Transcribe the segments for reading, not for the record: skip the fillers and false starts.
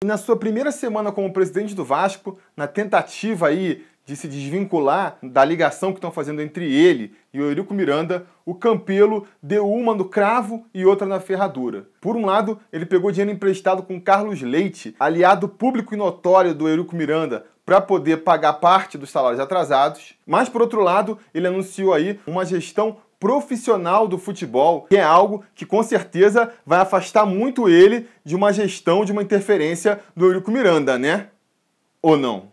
E na sua primeira semana como presidente do Vasco, na tentativa aí de se desvincular da ligação que estão fazendo entre ele e o Eurico Miranda, o Campelo deu uma no cravo e outra na ferradura. Por um lado, ele pegou dinheiro emprestado com Carlos Leite, aliado público e notório do Eurico Miranda, para poder pagar parte dos salários atrasados. Mas, por outro lado, ele anunciou aí uma gestão profissional do futebol, que é algo que com certeza vai afastar muito ele de uma gestão, de uma interferência do Eurico Miranda, né? Ou não?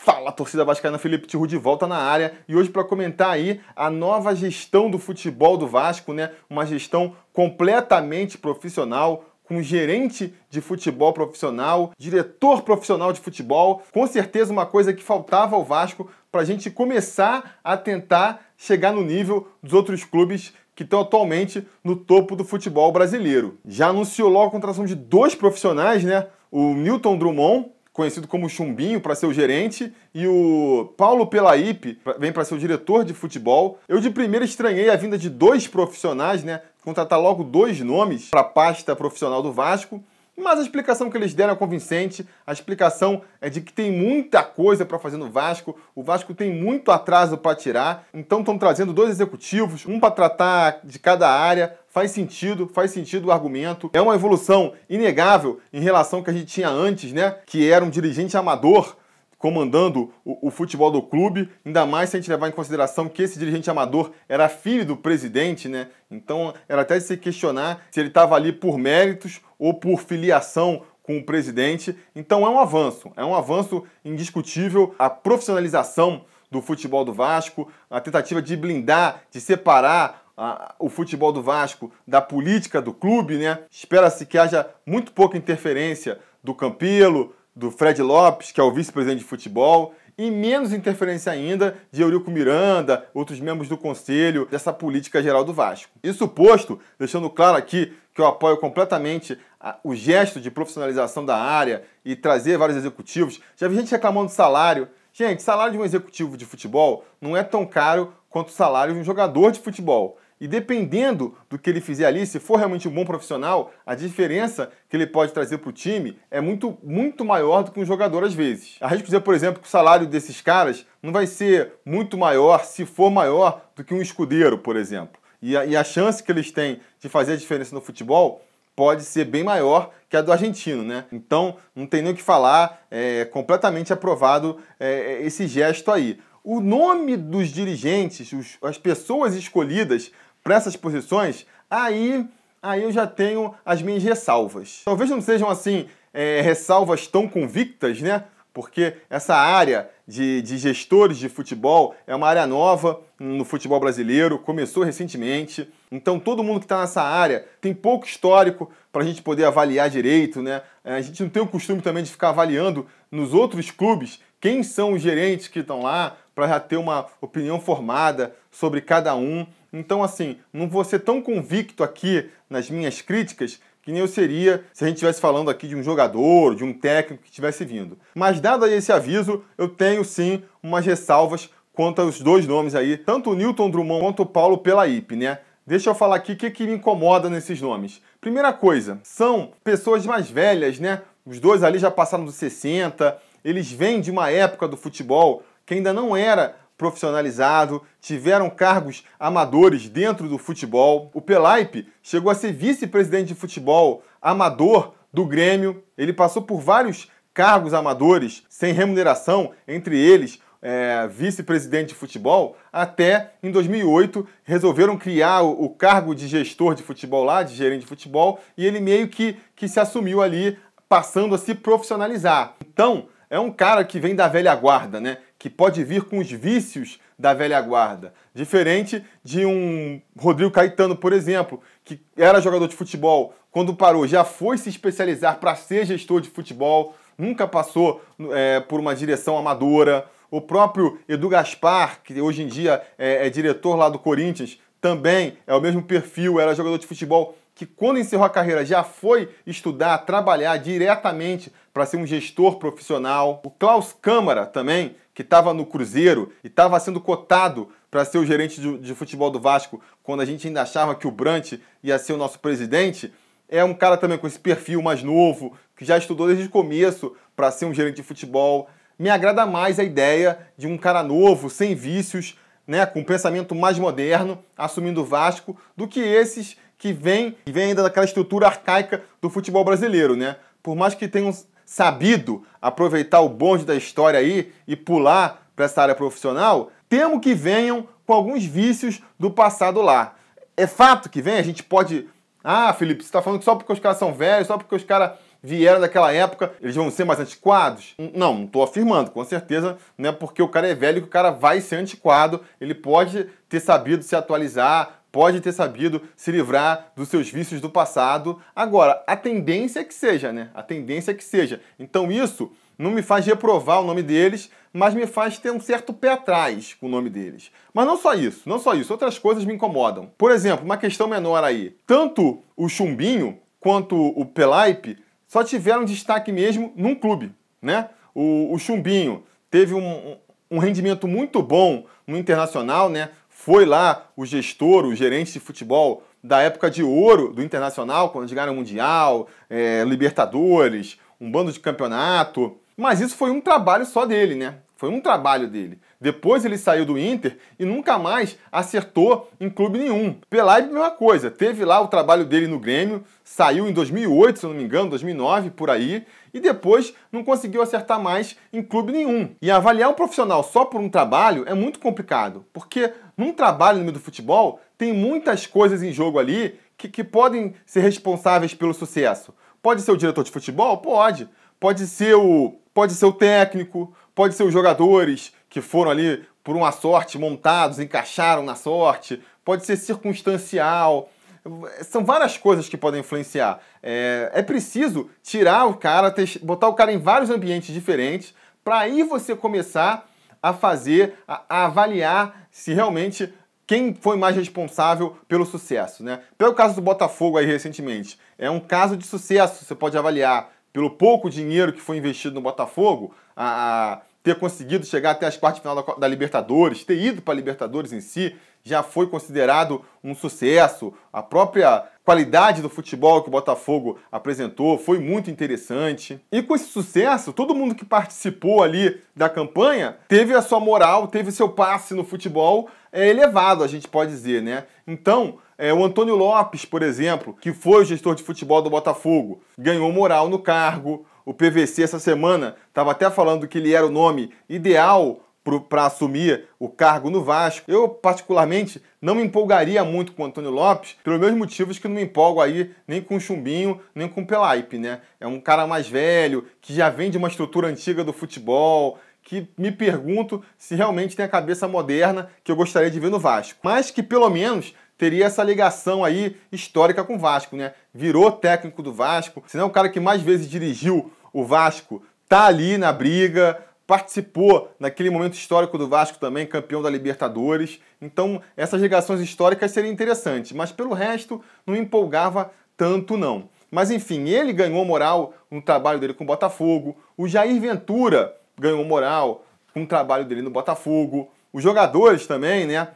Fala, torcida vascaína, Felipe Tiru de volta na área e hoje para comentar aí a nova gestão do futebol do Vasco, né? Uma gestão completamente profissional, com gerente de futebol profissional, diretor profissional de futebol, com certeza uma coisa que faltava ao Vasco para a gente começar a tentar chegar no nível dos outros clubes que estão atualmente no topo do futebol brasileiro. Já anunciou logo a contratação de 2 profissionais, né? O Newton Drummond, conhecido como Chumbinho, para ser o gerente, e o Paulo Pelaípe vem para ser o diretor de futebol. Eu de primeira estranhei a vinda de 2 profissionais, né? Contratar logo 2 nomes para a pasta profissional do Vasco, mas a explicação que eles deram é convincente. A explicação é de que tem muita coisa para fazer no Vasco, o Vasco tem muito atraso para tirar, então estão trazendo 2 executivos, um para tratar de cada área. Faz sentido o argumento. É uma evolução inegável em relação ao que a gente tinha antes, né? Que era um dirigente amador comandando o futebol do clube, ainda mais se a gente levar em consideração que esse dirigente amador era filho do presidente, né? Então era até de se questionar se ele estava ali por méritos ou por filiação com o presidente. Então é um avanço indiscutível a profissionalização do futebol do Vasco, a tentativa de blindar, de separar o futebol do Vasco da política do clube, né? Espera-se que haja muito pouca interferência do Campelo, do Fred Lopes, que é o vice-presidente de futebol, e menos interferência ainda de Eurico Miranda, outros membros do conselho, dessa política geral do Vasco. Isso posto, deixando claro aqui que eu apoio completamente o gesto de profissionalização da área e trazer vários executivos. Já vi gente reclamando do salário. Gente, salário de um executivo de futebol não é tão caro quanto o salário de um jogador de futebol. E dependendo do que ele fizer ali, se for realmente um bom profissional, a diferença que ele pode trazer para o time é muito, muito maior do que um jogador às vezes. Arrisco dizer, por exemplo, que o salário desses caras não vai ser muito maior, se for maior, do que um escudeiro, por exemplo. E a chance que eles têm de fazer a diferença no futebol pode ser bem maior que a do argentino, né? Então, não tem nem o que falar, é completamente aprovado esse gesto aí. O nome dos dirigentes, as pessoas escolhidas para essas posições, aí eu já tenho as minhas ressalvas. Talvez não sejam assim ressalvas tão convictas, né? Porque essa área de gestores de futebol é uma área nova no futebol brasileiro, começou recentemente. Então todo mundo que está nessa área tem pouco histórico para a gente poder avaliar direito, né? A gente não tem o costume também de ficar avaliando nos outros clubes quem são os gerentes que estão lá, para já ter uma opinião formada sobre cada um. Então, assim, não vou ser tão convicto aqui nas minhas críticas que nem eu seria se a gente estivesse falando aqui de um jogador, de um técnico que estivesse vindo. Mas, dado aí esse aviso, eu tenho sim umas ressalvas quanto aos 2 nomes aí, tanto o Newton Drummond quanto o Paulo Pelaípe, né? Deixa eu falar aqui o que me incomoda nesses nomes. Primeira coisa, são pessoas mais velhas, né? Os 2 ali já passaram dos 60, eles vêm de uma época do futebol que ainda não era profissionalizado, tiveram cargos amadores dentro do futebol. O Pelaípe chegou a ser vice-presidente de futebol amador do Grêmio. Ele passou por vários cargos amadores sem remuneração, entre eles vice-presidente de futebol, até em 2008 resolveram criar o cargo de gestor de futebol lá, de gerente de futebol, e ele meio que se assumiu ali, passando a se profissionalizar. Então, é um cara que vem da velha guarda, né? Que pode vir com os vícios da velha guarda. Diferente de um Rodrigo Caetano, por exemplo, que era jogador de futebol, quando parou já foi se especializar para ser gestor de futebol, nunca passou por uma direção amadora. O próprio Edu Gaspar, que hoje em dia é diretor lá do Corinthians, também é o mesmo perfil, era jogador de futebol, que quando encerrou a carreira já foi estudar, trabalhar diretamente para ser um gestor profissional. O Klaus Câmara também, que estava no Cruzeiro e estava sendo cotado para ser o gerente de futebol do Vasco, quando a gente ainda achava que o Brant ia ser o nosso presidente, é um cara também com esse perfil mais novo, que já estudou desde o começo para ser um gerente de futebol. Me agrada mais a ideia de um cara novo, sem vícios, né, com um pensamento mais moderno, assumindo o Vasco, do que esses que vêm ainda daquela estrutura arcaica do futebol brasileiro, né? Por mais que tenham sabido aproveitar o bonde da história aí e pular para essa área profissional, temo que venham com alguns vícios do passado lá. É fato que vem, a gente pode... Ah, Felipe, você está falando que só porque os caras são velhos, só porque os caras vieram daquela época, eles vão ser mais antiquados? Não estou afirmando, com certeza não é porque o cara é velho que o cara vai ser antiquado, ele pode ter sabido se atualizar, pode ter sabido se livrar dos seus vícios do passado. Agora, a tendência é que seja, né? A tendência é que seja. Então isso não me faz reprovar o nome deles, mas me faz ter um certo pé atrás com o nome deles. Mas não só isso, outras coisas me incomodam. Por exemplo, uma questão menor aí. Tanto o Chumbinho quanto o Pelaipe só tiveram destaque mesmo num clube, né? O Chumbinho teve um rendimento muito bom no Internacional, né? Foi lá o gestor, o gerente de futebol da época de ouro do Internacional, quando eles ganharam o Mundial, Libertadores, um bando de campeonato. Mas isso foi um trabalho só dele, né? Foi um trabalho dele. Depois ele saiu do Inter e nunca mais acertou em clube nenhum. Pelaipe, mesma coisa. Teve lá o trabalho dele no Grêmio, saiu em 2008, se eu não me engano, 2009, por aí, e depois não conseguiu acertar mais em clube nenhum. E avaliar um profissional só por um trabalho é muito complicado, porque num trabalho no meio do futebol tem muitas coisas em jogo ali que podem ser responsáveis pelo sucesso. Pode ser o diretor de futebol? Pode. Pode ser o técnico, pode ser os jogadores que foram ali por uma sorte montados, encaixaram na sorte, pode ser circunstancial. São várias coisas que podem influenciar. É preciso tirar o cara, botar o cara em vários ambientes diferentes, para aí você começar a avaliar se realmente quem foi mais responsável pelo sucesso, né? Pelo caso do Botafogo aí recentemente, é um caso de sucesso, você pode avaliar pelo pouco dinheiro que foi investido no Botafogo, a ter conseguido chegar até as quartas de final da Libertadores, ter ido para a Libertadores em si, já foi considerado um sucesso. A própria qualidade do futebol que o Botafogo apresentou foi muito interessante. E com esse sucesso, todo mundo que participou ali da campanha teve a sua moral, teve seu passe no futebol elevado, a gente pode dizer, né? Então, o Antônio Lopes, por exemplo, que foi o gestor de futebol do Botafogo, ganhou moral no cargo. O PVC essa semana estava até falando que ele era o nome ideal para assumir o cargo no Vasco. Eu, particularmente, não me empolgaria muito com o Antônio Lopes, pelos mesmos motivos que não me empolgo aí nem com o Chumbinho, nem com o Pelaipe, né? É um cara mais velho, que já vem de uma estrutura antiga do futebol, que me pergunto se realmente tem a cabeça moderna que eu gostaria de ver no Vasco. Mas que, pelo menos, teria essa ligação aí histórica com o Vasco, né? Virou técnico do Vasco, se não é o cara que mais vezes dirigiu o Vasco, tá ali na briga, participou naquele momento histórico do Vasco também, campeão da Libertadores. Então, essas ligações históricas seriam interessantes, mas pelo resto não me empolgava tanto não. Mas enfim, ele ganhou moral no trabalho dele com o Botafogo, o Jair Ventura ganhou moral com o trabalho dele no Botafogo, os jogadores também, né?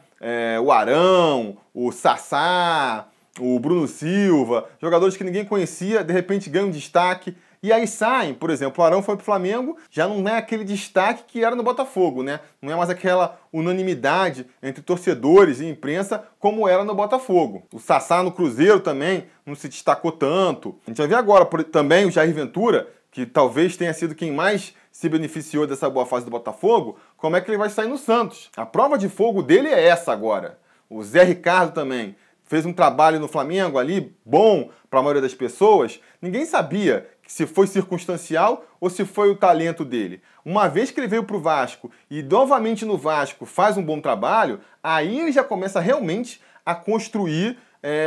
O Arão, o Sassá, o Bruno Silva, jogadores que ninguém conhecia, de repente ganham destaque. E aí saem, por exemplo, o Arão foi pro Flamengo, já não é aquele destaque que era no Botafogo, né? Não é mais aquela unanimidade entre torcedores e imprensa como era no Botafogo. O Sassá no Cruzeiro também não se destacou tanto. A gente vai ver agora também o Jair Ventura, que talvez tenha sido quem mais se beneficiou dessa boa fase do Botafogo, como é que ele vai sair no Santos. A prova de fogo dele é essa agora. O Zé Ricardo também fez um trabalho no Flamengo ali, bom para a maioria das pessoas. Ninguém sabia se foi circunstancial ou se foi o talento dele. Uma vez que ele veio para o Vasco e novamente no Vasco faz um bom trabalho, aí ele já começa realmente a construir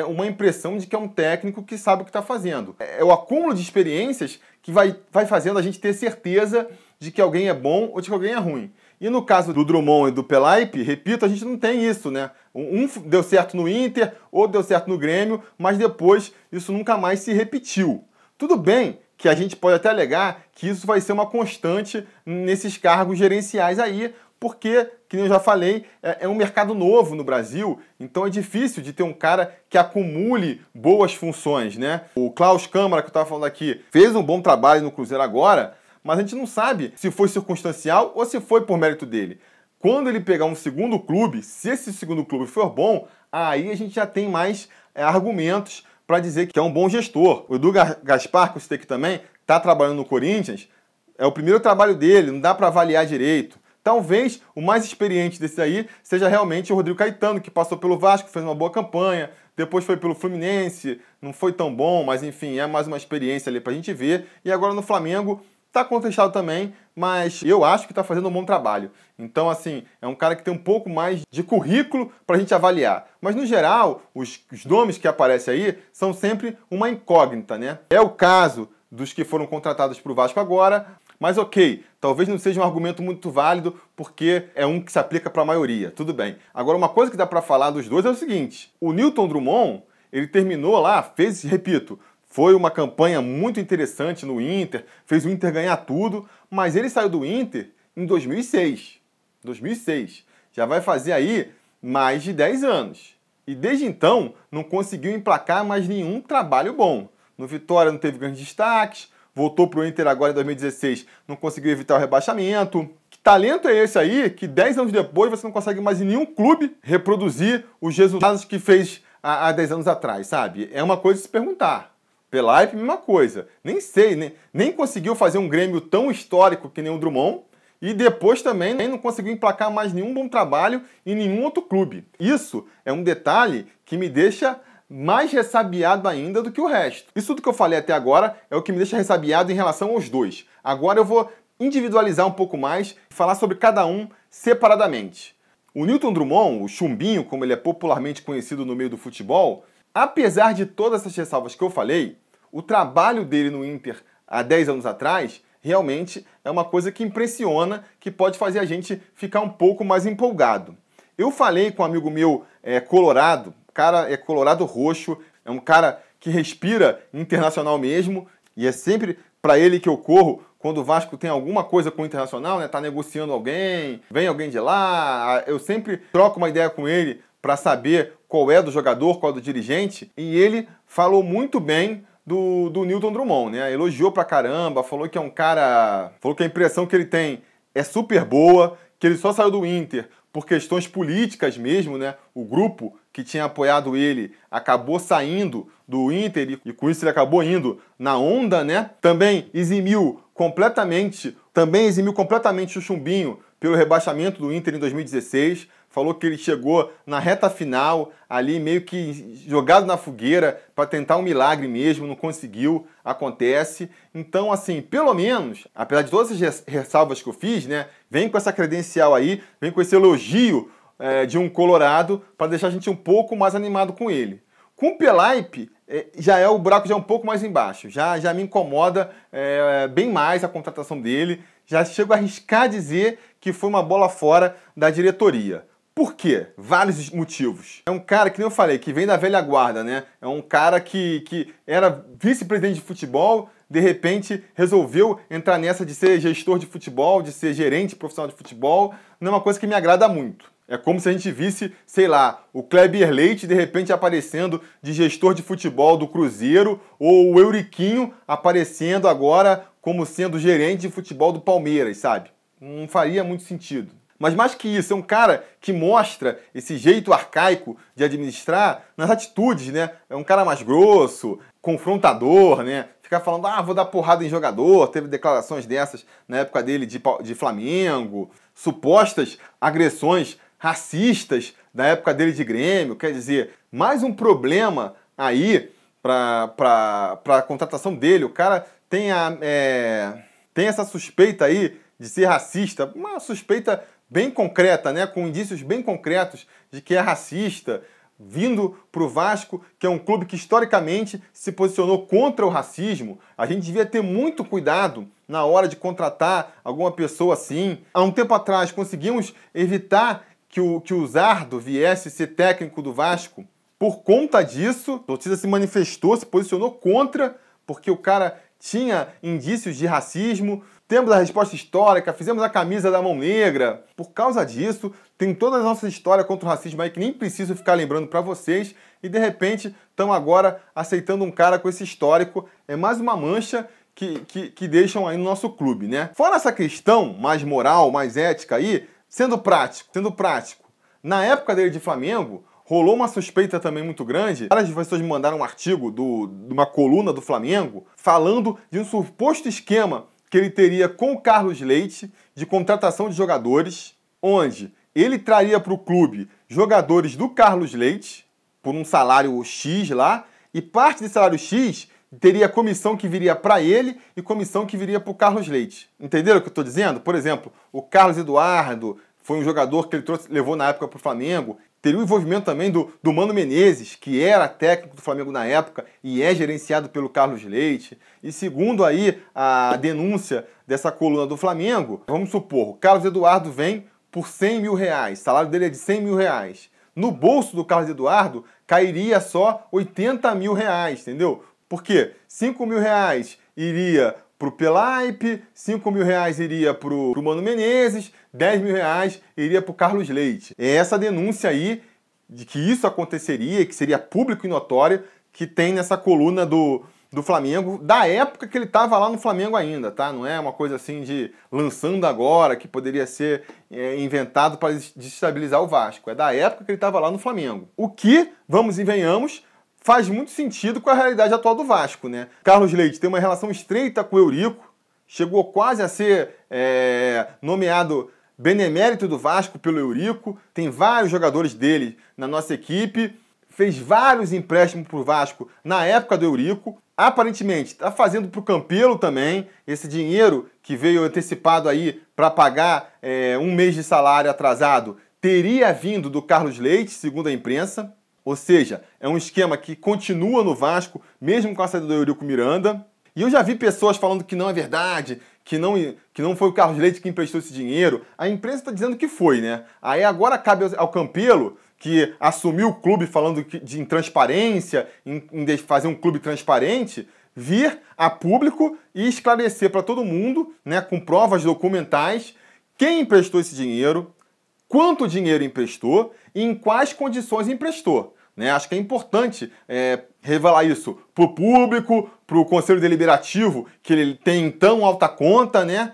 uma impressão de que é um técnico que sabe o que está fazendo. É o acúmulo de experiências que vai fazendo a gente ter certeza de que alguém é bom ou de que alguém é ruim. E no caso do Drummond e do Pelaipe, repito, a gente não tem isso, né? Um deu certo no Inter, outro deu certo no Grêmio, mas depois isso nunca mais se repetiu. Tudo bem que a gente pode até alegar que isso vai ser uma constante nesses cargos gerenciais aí, porque, que nem eu já falei, é um mercado novo no Brasil, então é difícil de ter um cara que acumule boas funções, né? O Klaus Câmara, que eu estava falando aqui, fez um bom trabalho no Cruzeiro agora, mas a gente não sabe se foi circunstancial ou se foi por mérito dele. Quando ele pegar um segundo clube, se esse segundo clube for bom, aí a gente já tem mais argumentos para dizer que é um bom gestor. O Edu Gaspar, que eu citei aqui também, está trabalhando no Corinthians, é o primeiro trabalho dele, não dá para avaliar direito. Talvez o mais experiente desse aí seja realmente o Rodrigo Caetano, que passou pelo Vasco, fez uma boa campanha, depois foi pelo Fluminense, não foi tão bom, mas enfim, é mais uma experiência ali pra gente ver. E agora no Flamengo tá contestado também, mas eu acho que tá fazendo um bom trabalho. Então, assim, é um cara que tem um pouco mais de currículo pra gente avaliar. Mas, no geral, os nomes que aparecem aí são sempre uma incógnita, né? É o caso dos que foram contratados pro Vasco agora, mas ok, talvez não seja um argumento muito válido, porque é um que se aplica para a maioria, tudo bem. Agora, uma coisa que dá para falar dos dois é o seguinte, o Nilton Drummond, ele terminou lá, repito, foi uma campanha muito interessante no Inter, fez o Inter ganhar tudo, mas ele saiu do Inter em 2006. 2006. Já vai fazer aí mais de 10 anos. E desde então, não conseguiu emplacar mais nenhum trabalho bom. No Vitória não teve grandes destaques, voltou para o Inter agora em 2016, não conseguiu evitar o rebaixamento. Que talento é esse aí que 10 anos depois você não consegue mais em nenhum clube reproduzir os resultados que fez há 10 anos atrás, sabe? É uma coisa de se perguntar. Pelaipe, mesma coisa. Nem sei, nem conseguiu fazer um Grêmio tão histórico que nem o Drummond e depois também não conseguiu emplacar mais nenhum bom trabalho em nenhum outro clube. Isso é um detalhe que me deixa mais ressabiado ainda do que o resto. Isso tudo que eu falei até agora é o que me deixa ressabiado em relação aos dois. Agora eu vou individualizar um pouco mais e falar sobre cada um separadamente. O Nilton Drummond, o Chumbinho, como ele é popularmente conhecido no meio do futebol, apesar de todas essas ressalvas que eu falei, o trabalho dele no Inter há 10 anos atrás realmente é uma coisa que impressiona, que pode fazer a gente ficar um pouco mais empolgado. Eu falei com um amigo meu colorado, o cara é colorado roxo, é um cara que respira internacional mesmo, e é sempre para ele que eu corro quando o Vasco tem alguma coisa com o Internacional, né? Tá negociando alguém, vem alguém de lá, eu sempre troco uma ideia com ele para saber qual é do jogador, qual é do dirigente, e ele falou muito bem do Nilton Drummond, né? Elogiou pra caramba, falou que é um cara, falou que a impressão que ele tem é super boa, que ele só saiu do Inter por questões políticas mesmo, né? O grupo que tinha apoiado ele acabou saindo do Inter e com isso ele acabou indo na onda, né? Também eximiu completamente o Chumbinho pelo rebaixamento do Inter em 2016. Falou que ele chegou na reta final, ali meio que jogado na fogueira para tentar um milagre mesmo, não conseguiu, acontece. Então, assim, pelo menos, apesar de todas as ressalvas que eu fiz, né, vem com essa credencial aí, vem com esse elogio de um colorado para deixar a gente um pouco mais animado com ele. Com o Pelaipe, o buraco já é um pouco mais embaixo, já me incomoda bem mais a contratação dele, já chego a arriscar dizer que foi uma bola fora da diretoria. Por quê? Vários motivos. É um cara, que nem eu falei, que vem da velha guarda, né? É um cara que era vice-presidente de futebol, de repente resolveu entrar nessa de ser gestor de futebol, de ser gerente profissional de futebol. Não é uma coisa que me agrada muito. É como se a gente visse, sei lá, o Kleber Leite de repente aparecendo de gestor de futebol do Cruzeiro ou o Euriquinho aparecendo agora como sendo gerente de futebol do Palmeiras, sabe? Não faria muito sentido. Mas mais que isso, é um cara que mostra esse jeito arcaico de administrar nas atitudes, né? É um cara mais grosso, confrontador, né? Ficar falando, vou dar porrada em jogador. Teve declarações dessas na época dele de Flamengo. Supostas agressões racistas da época dele de Grêmio. Quer dizer, mais um problema aí para a contratação dele. O cara tem essa suspeita aí de ser racista, uma suspeita bem concreta, né, com indícios bem concretos de que é racista, vindo para o Vasco, que é um clube que historicamente se posicionou contra o racismo. A gente devia ter muito cuidado na hora de contratar alguma pessoa assim. Há um tempo atrás conseguimos evitar que o Zardo viesse ser técnico do Vasco. Por conta disso, a torcida se manifestou, se posicionou contra, porque o cara tinha indícios de racismo. Temos a resposta histórica, fizemos a camisa da mão negra. Por causa disso, tem toda a nossa história contra o racismo aí que nem preciso ficar lembrando para vocês. E de repente, estão agora aceitando um cara com esse histórico. É mais uma mancha que deixam aí no nosso clube, né? Fora essa questão mais moral, mais ética aí, sendo prático. Na época dele de Flamengo, rolou uma suspeita também muito grande. Várias pessoas me mandaram um artigo de uma coluna do Flamengo falando de um suposto esquema que ele teria com o Carlos Leite de contratação de jogadores, onde ele traria para o clube jogadores do Carlos Leite por um salário X lá, e parte desse salário X teria comissão que viria para ele e comissão que viria para o Carlos Leite. Entenderam o que eu estou dizendo? Por exemplo, o Carlos Eduardo foi um jogador que ele levou na época para o Flamengo. Teria o envolvimento também do Mano Menezes, que era técnico do Flamengo na época e é gerenciado pelo Carlos Leite. E segundo aí a denúncia dessa coluna do Flamengo, vamos supor, o Carlos Eduardo vem por 100 mil reais, o salário dele é de 100 mil reais. No bolso do Carlos Eduardo cairia só 80 mil reais, entendeu? Por quê? 5 mil reais iria para o Pelaipe, 5 mil reais iria para o Mano Menezes, 10 mil reais iria para o Carlos Leite. É essa denúncia aí de que isso aconteceria, que seria público e notório, que tem nessa coluna do Flamengo, da época que ele estava lá no Flamengo ainda, tá? Não é uma coisa assim de lançando agora, que poderia ser inventado para desestabilizar o Vasco. É da época que ele estava lá no Flamengo. O que, vamos e venhamos, faz muito sentido com a realidade atual do Vasco, né? Carlos Leite tem uma relação estreita com o Eurico, chegou quase a ser nomeado benemérito do Vasco pelo Eurico, tem vários jogadores dele na nossa equipe, fez vários empréstimos para o Vasco na época do Eurico, aparentemente está fazendo para o Campelo também, esse dinheiro que veio antecipado aí para pagar um mês de salário atrasado, teria vindo do Carlos Leite, segundo a imprensa. Ou seja, é um esquema que continua no Vasco, mesmo com a saída do Eurico Miranda. E eu já vi pessoas falando que não é verdade, que não foi o Carlos Leite que emprestou esse dinheiro. A imprensa está dizendo que foi, né? Aí agora cabe ao Campelo, que assumiu o clube falando de intransparência, em fazer um clube transparente, vir a público e esclarecer para todo mundo, né, com provas documentais, quem emprestou esse dinheiro, quanto dinheiro emprestou e em quais condições emprestou. Né? Acho que é importante revelar isso para o público, para o Conselho Deliberativo, que ele tem tão alta conta, né?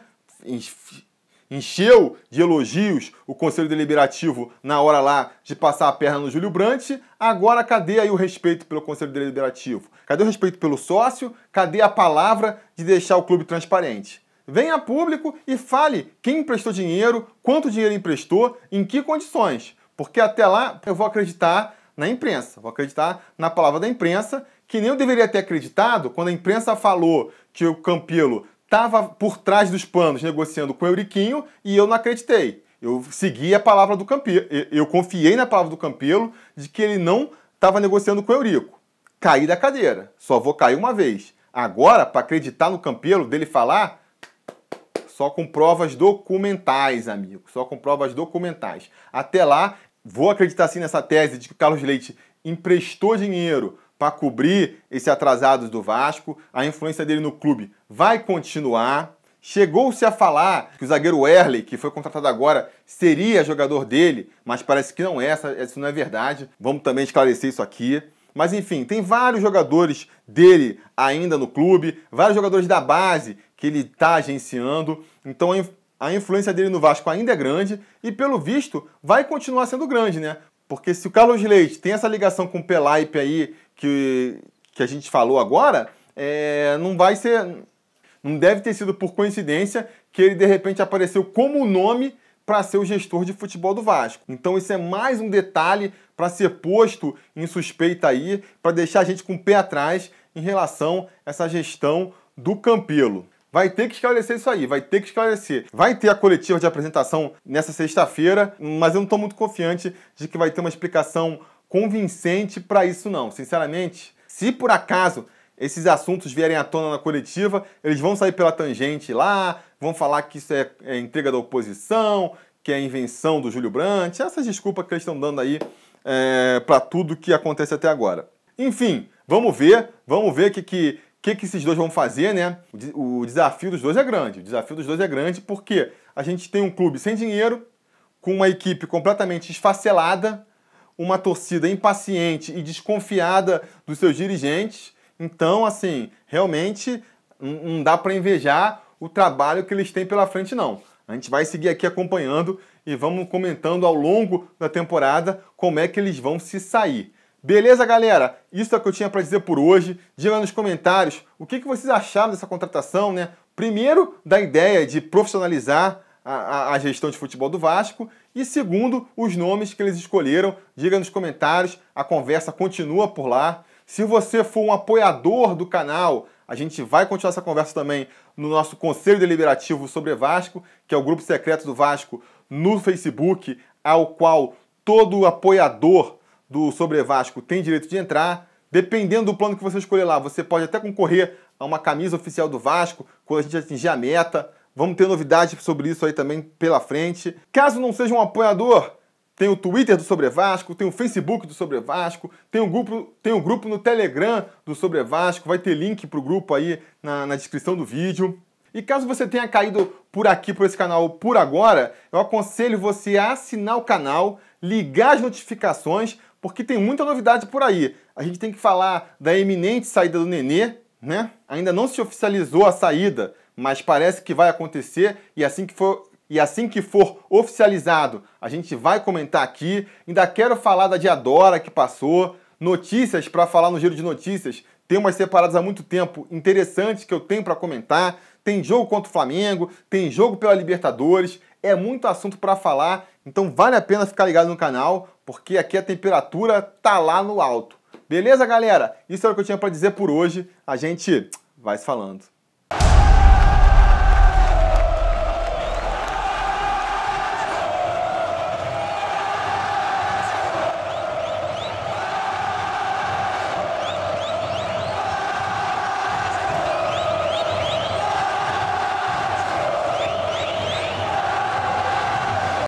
Encheu de elogios o Conselho Deliberativo na hora lá de passar a perna no Júlio Brandt. Agora cadê aí o respeito pelo Conselho Deliberativo? Cadê o respeito pelo sócio? Cadê a palavra de deixar o clube transparente? Venha a público e fale quem emprestou dinheiro, quanto dinheiro emprestou, em que condições. Porque até lá eu vou acreditar na imprensa, vou acreditar na palavra da imprensa, que nem eu deveria ter acreditado quando a imprensa falou que o Campelo estava por trás dos panos negociando com o Euriquinho e eu não acreditei. Eu segui a palavra do Campelo, eu confiei na palavra do Campelo de que ele não estava negociando com o Eurico. Caí da cadeira, só vou cair uma vez. Agora, para acreditar no Campelo, dele falar, só com provas documentais, amigo, só com provas documentais. Até lá, vou acreditar sim nessa tese de que o Carlos Leite emprestou dinheiro para cobrir esse atrasado do Vasco, a influência dele no clube vai continuar. Chegou-se a falar que o zagueiro Wesley, que foi contratado agora, seria jogador dele, mas parece que não é, isso não é verdade. Vamos também esclarecer isso aqui. Mas enfim, tem vários jogadores dele ainda no clube, vários jogadores da base que ele está agenciando. Então a influência dele no Vasco ainda é grande e, pelo visto, vai continuar sendo grande, né? Porque se o Carlos Leite tem essa ligação com o Pelaipe aí que a gente falou agora, não deve ter sido por coincidência que ele de repente apareceu como nome para ser o gestor de futebol do Vasco. Então isso é mais um detalhe para ser posto em suspeita aí, para deixar a gente com o pé atrás em relação a essa gestão do Campelo. Vai ter que esclarecer isso aí, vai ter que esclarecer. Vai ter a coletiva de apresentação nessa sexta-feira, mas eu não estou muito confiante de que vai ter uma explicação convincente para isso não. Sinceramente, se por acaso esses assuntos vierem à tona na coletiva, eles vão sair pela tangente lá, vão falar que isso é entrega da oposição, que é invenção do Júlio Brandt, essas desculpas que eles estão dando aí para tudo que acontece até agora. Enfim, vamos ver o que esses dois vão fazer, né? O desafio dos dois é grande. O desafio dos dois é grande porque a gente tem um clube sem dinheiro, com uma equipe completamente esfacelada, uma torcida impaciente e desconfiada dos seus dirigentes. Então, assim, realmente não dá para invejar o trabalho que eles têm pela frente, não. A gente vai seguir aqui acompanhando e vamos comentando ao longo da temporada como é que eles vão se sair. Beleza, galera? Isso é o que eu tinha para dizer por hoje. Diga nos comentários o que vocês acharam dessa contratação, né? Primeiro, da ideia de profissionalizar a gestão de futebol do Vasco e segundo, os nomes que eles escolheram. Diga nos comentários, a conversa continua por lá. Se você for um apoiador do canal, a gente vai continuar essa conversa também no nosso Conselho Deliberativo sobre Vasco, que é o grupo secreto do Vasco no Facebook, ao qual todo apoiador do Sobre Vasco tem direito de entrar. Dependendo do plano que você escolher lá, você pode até concorrer a uma camisa oficial do Vasco quando a gente atingir a meta. Vamos ter novidades sobre isso aí também pela frente. Caso não seja um apoiador, tem o Twitter do Sobre Vasco, tem o Facebook do Sobre Vasco, tem um grupo no Telegram do Sobre Vasco, vai ter link para o grupo aí na descrição do vídeo. E caso você tenha caído por aqui, por esse canal, por agora, eu aconselho você a assinar o canal, ligar as notificações, porque tem muita novidade por aí. A gente tem que falar da iminente saída do Nenê, né? Ainda não se oficializou a saída, mas parece que vai acontecer e assim que for oficializado, a gente vai comentar aqui. Ainda quero falar da Diadora que passou, notícias para falar no Giro de Notícias. Tem umas separadas há muito tempo interessantes que eu tenho para comentar. Tem jogo contra o Flamengo, tem jogo pela Libertadores, é muito assunto para falar, então vale a pena ficar ligado no canal, porque aqui a temperatura tá lá no alto. Beleza, galera? Isso é o que eu tinha para dizer por hoje, a gente vai se falando.